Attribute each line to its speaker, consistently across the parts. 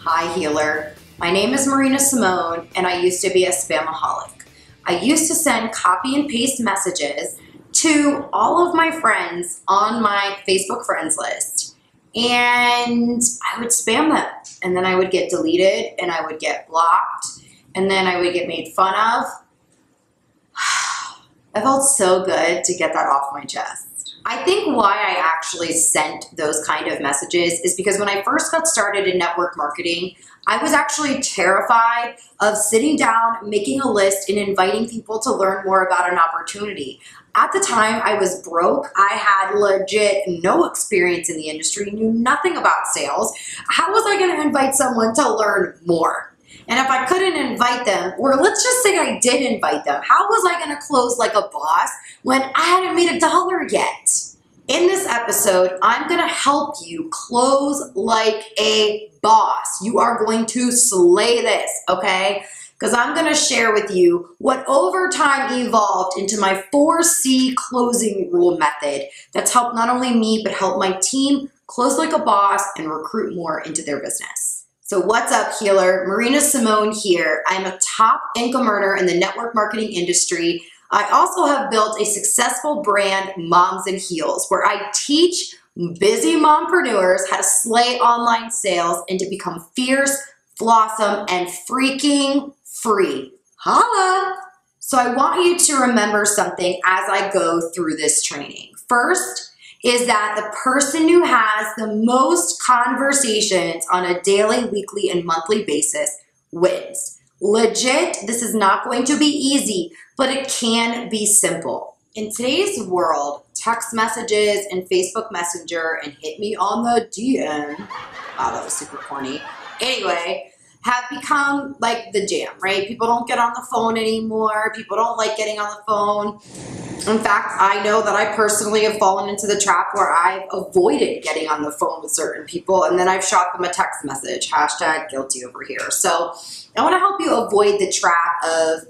Speaker 1: Hi healer, my name is Marina Simone and I used to be a spamaholic. I used to send copy and paste messages to all of my friends on my Facebook friends list and I would spam them and then I would get deleted and I would get blocked and then I would get made fun of. It felt so good to get that off my chest. I think why I actually sent those kind of messages is because when I first got started in network marketing, I was actually terrified of sitting down, making a list, and inviting people to learn more about an opportunity. At the time, I was broke. I had legit no experience in the industry, knew nothing about sales. How was I going to invite someone to learn more? And if I couldn't invite them, or let's just say I did invite them, how was I going to close like a boss when I hadn't made $1 yet? In this episode, I'm going to help you close like a boss. You are going to slay this, okay? Because I'm going to share with you what over time evolved into my 4C closing rule method that's helped not only me, but help my team close like a boss and recruit more into their business. So what's up, healer? Marina Simone here. I'm a top income earner in the network marketing industry. I also have built a successful brand, Moms and Heels, where I teach busy mompreneurs how to slay online sales and to become fierce, flawsome, and freaking free. Holla! So I want you to remember something as I go through this training. First, is that the person who has the most conversations on a daily, weekly, and monthly basis wins. Legit, this is not going to be easy, but it can be simple. In today's world, text messages and Facebook Messenger and hit me on the DM, wow, that was super corny. Anyway, have become like the jam, right? People don't get on the phone anymore. People don't like getting on the phone. In fact, I know that I personally have fallen into the trap where I've avoided getting on the phone with certain people and then I've shot them a text message, hashtag guilty over here. So I want to help you avoid the trap of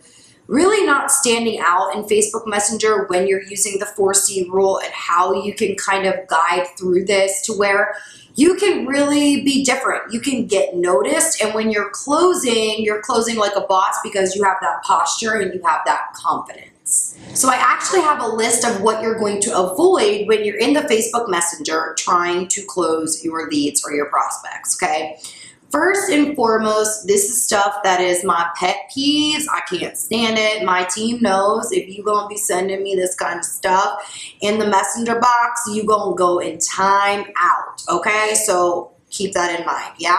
Speaker 1: really not standing out in Facebook Messenger when you're using the 4C rule and how you can kind of guide through this to where you can really be different. You can get noticed, and when you're closing like a boss because you have that posture and you have that confidence. So I actually have a list of what you're going to avoid when you're in the Facebook Messenger trying to close your leads or your prospects, okay? First and foremost, this is stuff that is my pet peeves. I can't stand it. My team knows if you're going to be sending me this kind of stuff in the messenger box, you're going to go in time out, okay? So keep that in mind, yeah?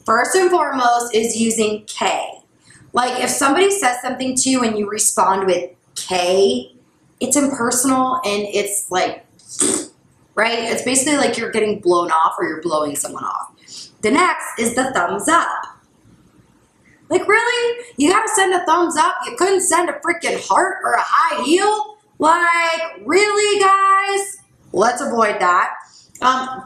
Speaker 1: First and foremost is using K. Like if somebody says something to you and you respond with K, it's impersonal and it's like, right? It's basically like you're getting blown off or you're blowing someone off. The next is the thumbs up. Like really? You gotta send a thumbs up? You couldn't send a freaking heart or a high heel? Like really, guys? Let's avoid that.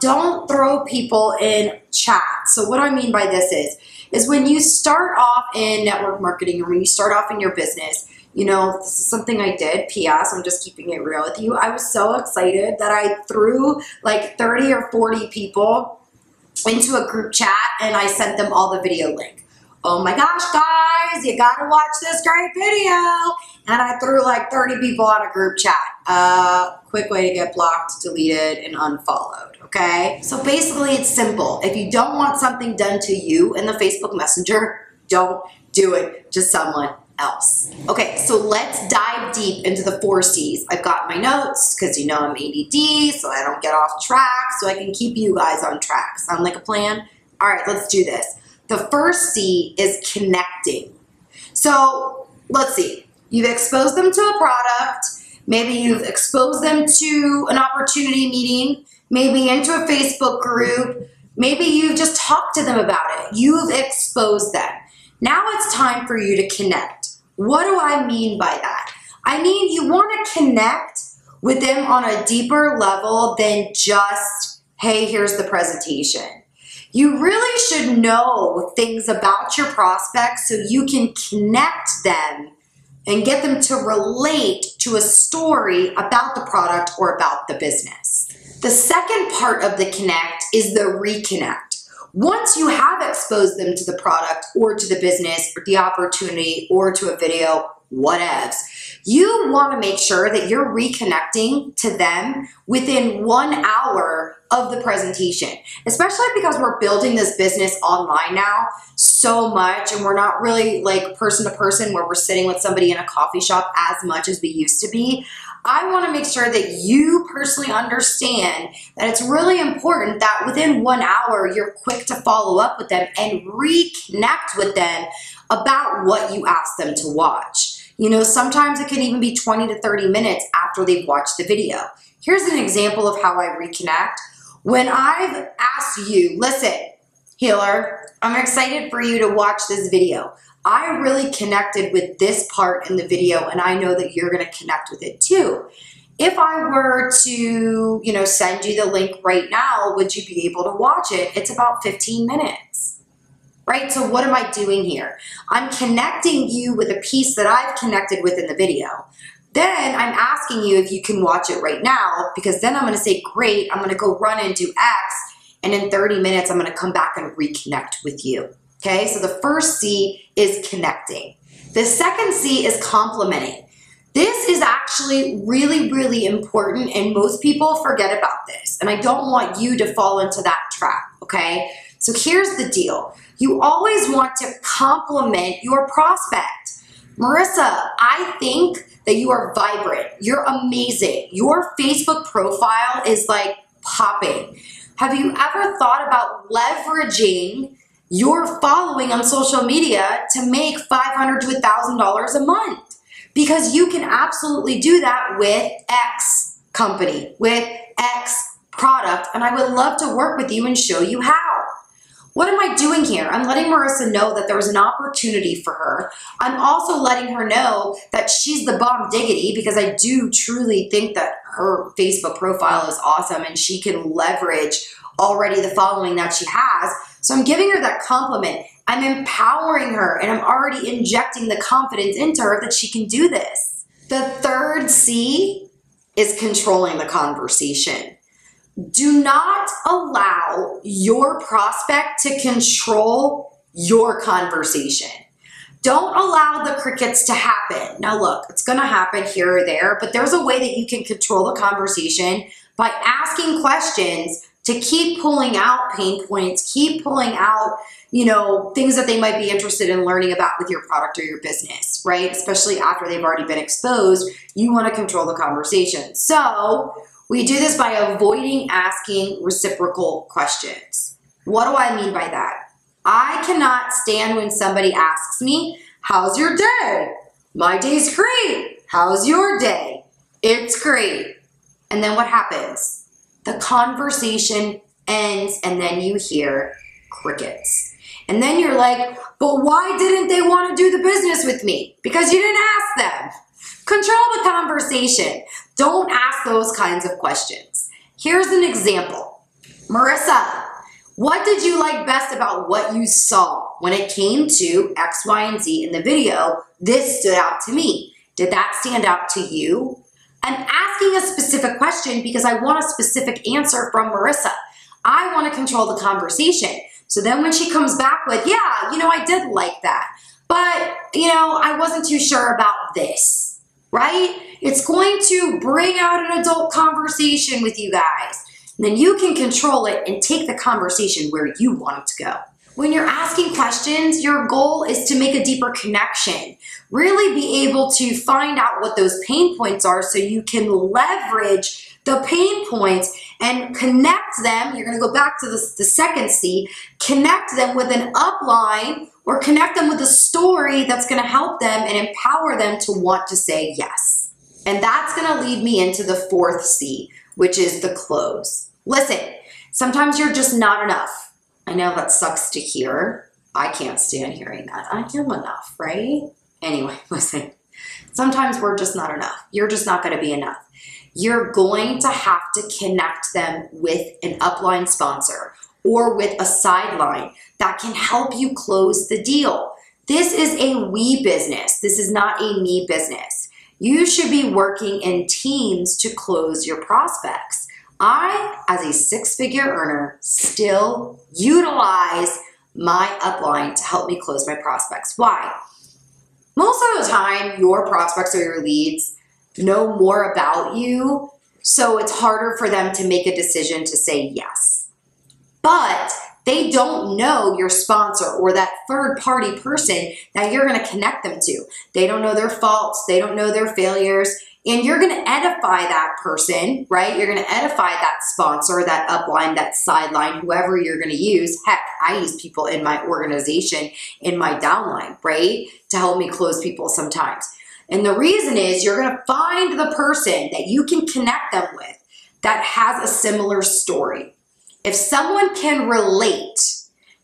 Speaker 1: Don't throw people in chat. So what I mean by this is when you start off in network marketing or when you start off in your business, you know, this is something I did, PS, I'm just keeping it real with you. I was so excited that I threw like 30 or 40 people into a group chat and I sent them all the video link. Oh my gosh, guys, you gotta watch this great video. And I threw like 30 people on a group chat. Quick way to get blocked, deleted, and unfollowed, okay? So basically it's simple. If you don't want something done to you in the Facebook Messenger, don't do it to someone else. Okay, so let's dive deep into the 4 C's. I've got my notes because you know I'm ADD, so I don't get off track, so I can keep you guys on track. Sound like a plan? All right, let's do this. The first C is connecting. So let's see. You've exposed them to a product. Maybe you've exposed them to an opportunity meeting, maybe into a Facebook group. Maybe you've just talked to them about it. You've exposed them. Now it's time for you to connect. What do I mean by that? I mean, you want to connect with them on a deeper level than just, hey, here's the presentation. You really should know things about your prospects so you can connect them and get them to relate to a story about the product or about the business. The second part of the connect is the reconnect, Once you have exposed them to the product or to the business or the opportunity or to a video, whatevs, you want to make sure that you're reconnecting to them within 1 hour of the presentation, especially because we're building this business online now so much, and we're not really like person to person where we're sitting with somebody in a coffee shop as much as we used to be. I want to make sure that you personally understand that it's really important that within 1 hour, you're quick to follow up with them and reconnect with them about what you asked them to watch. You know, sometimes it can even be 20 to 30 minutes after they've watched the video. Here's an example of how I reconnect. When I've asked you, listen, healer, I'm excited for you to watch this video. I really connected with this part in the video, and I know that you're going to connect with it too. If I were to, you know, send you the link right now, would you be able to watch it? It's about 15 minutes. Right? So what am I doing here? I'm connecting you with a piece that I've connected with in the video. Then I'm asking you if you can watch it right now, because then I'm going to say, great, I'm going to go run and do X, and in 30 minutes, I'm going to come back and reconnect with you. Okay? So the first C is connecting. The second C is complimenting. This is actually really, really important, and most people forget about this, and I don't want you to fall into that trap, okay? So here's the deal. You always want to compliment your prospect. Marissa, I think that you are vibrant. You're amazing. Your Facebook profile is like popping. Have you ever thought about leveraging your following on social media to make $500 to $1,000 a month? Because you can absolutely do that with X company, with X product, and I would love to work with you and show you how. What am I doing here? I'm letting Marissa know that there was an opportunity for her. I'm also letting her know that she's the bomb diggity, because I do truly think that her Facebook profile is awesome and she can leverage already the following that she has. So I'm giving her that compliment. I'm empowering her, and I'm already injecting the confidence into her that she can do this. The third C is controlling the conversation. Do not allow your prospect to control your conversation. Don't allow the crickets to happen. Now look, it's going to happen here or there, but there's a way that you can control the conversation by asking questions to keep pulling out pain points, keep pulling out, you know, things that they might be interested in learning about with your product or your business, right? Especially after they've already been exposed, you want to control the conversation. So we do this by avoiding asking reciprocal questions. What do I mean by that? I cannot stand when somebody asks me, how's your day? My day's great. How's your day? It's great. And then what happens? The conversation ends, and then you hear crickets. And then you're like, but why didn't they want to do the business with me? Because you didn't ask them. Control the conversation. Don't ask those kinds of questions. Here's an example. Marissa, what did you like best about what you saw when it came to X, Y, and Z in the video? This stood out to me. Did that stand out to you? I'm asking a specific question because I want a specific answer from Marissa. I want to control the conversation. So then when she comes back with, yeah, you know, I did like that, but, you know, I wasn't too sure about this, right? It's going to bring out an adult conversation with you guys. And then you can control it and take the conversation where you want it to go. When you're asking questions, your goal is to make a deeper connection. Really be able to find out what those pain points are so you can leverage the pain points and connect them. You're going to go back to the second C, connect them with an upline or connect them with a story that's going to help them and empower them to want to say yes. And that's going to lead me into the fourth C, which is the close. Listen, sometimes you're just not enough. I know that sucks to hear. I can't stand hearing that. I am enough, right? Anyway, listen, sometimes we're just not enough. You're just not going to be enough. You're going to have to connect them with an upline sponsor or with a sideline that can help you close the deal. This is a we business. This is not a me business. You should be working in teams to close your prospects. I, as a six-figure earner, still utilize my upline to help me close my prospects. Why? Most of the time, your prospects or your leads know more about you, so it's harder for them to make a decision to say yes. But they don't know your sponsor or that third-party person that you're going to connect them to. They don't know their faults. They don't know their failures. And you're going to edify that person, right? You're going to edify that sponsor, that upline, that sideline, whoever you're going to use. Heck, I use people in my organization, in my downline, right? To help me close people sometimes. And the reason is you're going to find the person that you can connect them with that has a similar story. If someone can relate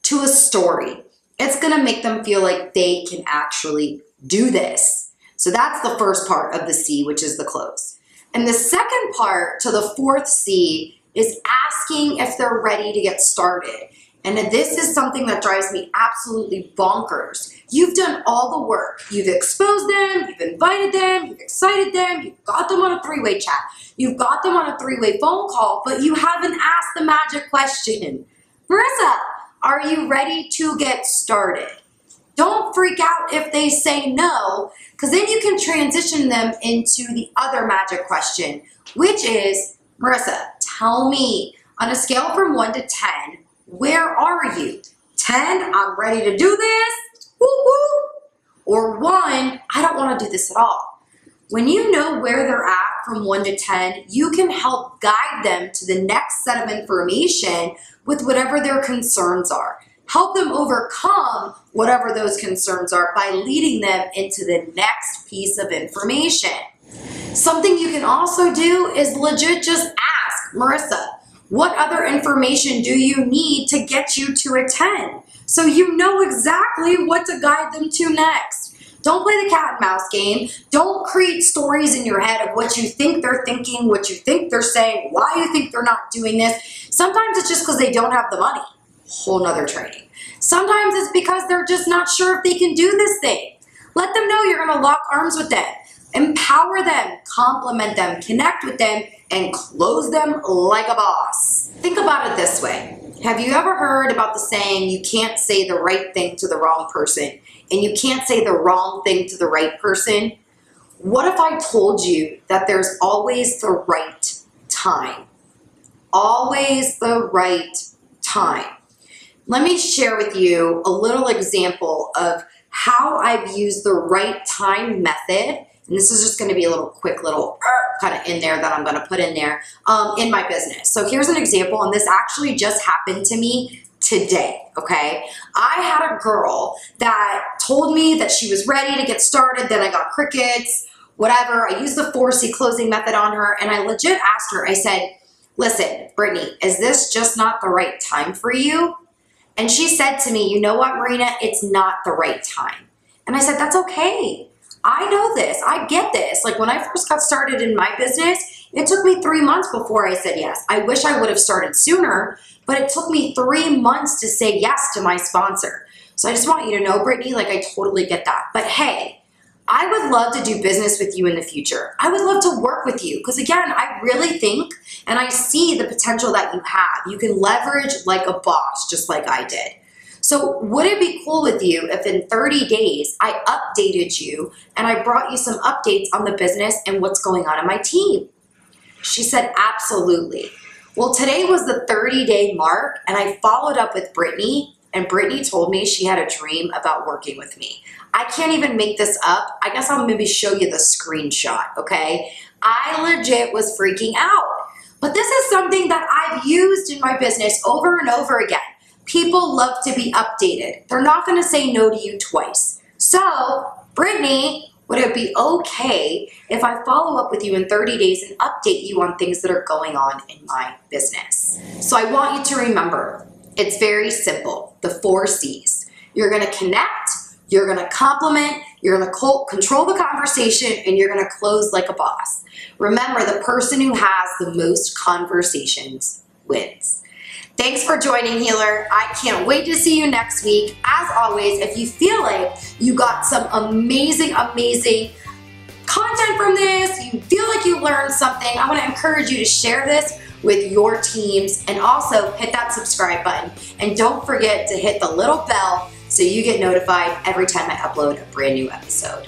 Speaker 1: to a story, it's going to make them feel like they can actually do this. So that's the first part of the C, which is the close. And the second part to the fourth C is asking if they're ready to get started. And this is something that drives me absolutely bonkers. You've done all the work. You've exposed them, you've invited them, you've excited them, you've got them on a three-way chat, you've got them on a three-way phone call, but you haven't asked the magic question. Marissa, are you ready to get started? Don't freak out if they say no, because then you can transition them into the other magic question, which is, Marissa, tell me, on a scale from 1 to 10, where are you? 10, I'm ready to do this, woo woo. Or 1, I don't want to do this at all. When you know where they're at from 1 to 10, you can help guide them to the next set of information with whatever their concerns are. Help them overcome whatever those concerns are by leading them into the next piece of information. Something you can also do is legit just ask, Marissa, what other information do you need to get you to a 10? So you know exactly what to guide them to next. Don't play the cat and mouse game. Don't create stories in your head of what you think they're thinking, what you think they're saying, why you think they're not doing this. Sometimes it's just because they don't have the money. Whole nother training. Sometimes it's because they're just not sure if they can do this thing. Let them know you're going to lock arms with them. Empower them, compliment them, connect with them, and close them like a boss. Think about it this way. Have you ever heard about the saying, you can't say the right thing to the wrong person, and you can't say the wrong thing to the right person? What if I told you that there's always the right time? Always the right time. Let me share with you a little example of how I've used the right time method. And this is just going to be a little quick little kind of in there that I'm going to put in there in my business. So here's an example, and this actually just happened to me today, okay? I had a girl that told me that she was ready to get started, then I got crickets, whatever. I used the 4C closing method on her, and I legit asked her, I said, listen, Brittany, is this just not the right time for you? And she said to me, you know what, Marina, it's not the right time. And I said, that's okay. I know this, I get this. Like when I first got started in my business, it took me 3 months before I said yes. I wish I would have started sooner, but it took me 3 months to say yes to my sponsor. So I just want you to know, Brittany, like I totally get that. But hey, I would love to do business with you in the future. I would love to work with you because again, I really think and I see the potential that you have. You can leverage like a boss, just like I did. So would it be cool with you if in 30 days I updated you and I brought you some updates on the business and what's going on in my team? She said, absolutely. Well, today was the 30-day mark and I followed up with Brittany, and Brittany told me she had a dream about working with me. I can't even make this up. I guess I'll maybe show you the screenshot, okay? I legit was freaking out. But this is something that I've used in my business over and over again. People love to be updated. They're not going to say no to you twice. So, Brittany, would it be okay if I follow up with you in 30 days and update you on things that are going on in my business? So I want you to remember, it's very simple, the 4 C's. You're going to connect, you're going to compliment, you're going to control the conversation, and you're going to close like a boss. Remember, the person who has the most conversations wins. Thanks for joining, Healer. I can't wait to see you next week. As always, if you feel like you got some amazing, amazing content from this, you feel like you learned something, I want to encourage you to share this with your teams, and also hit that subscribe button. And don't forget to hit the little bell so you get notified every time I upload a brand new episode.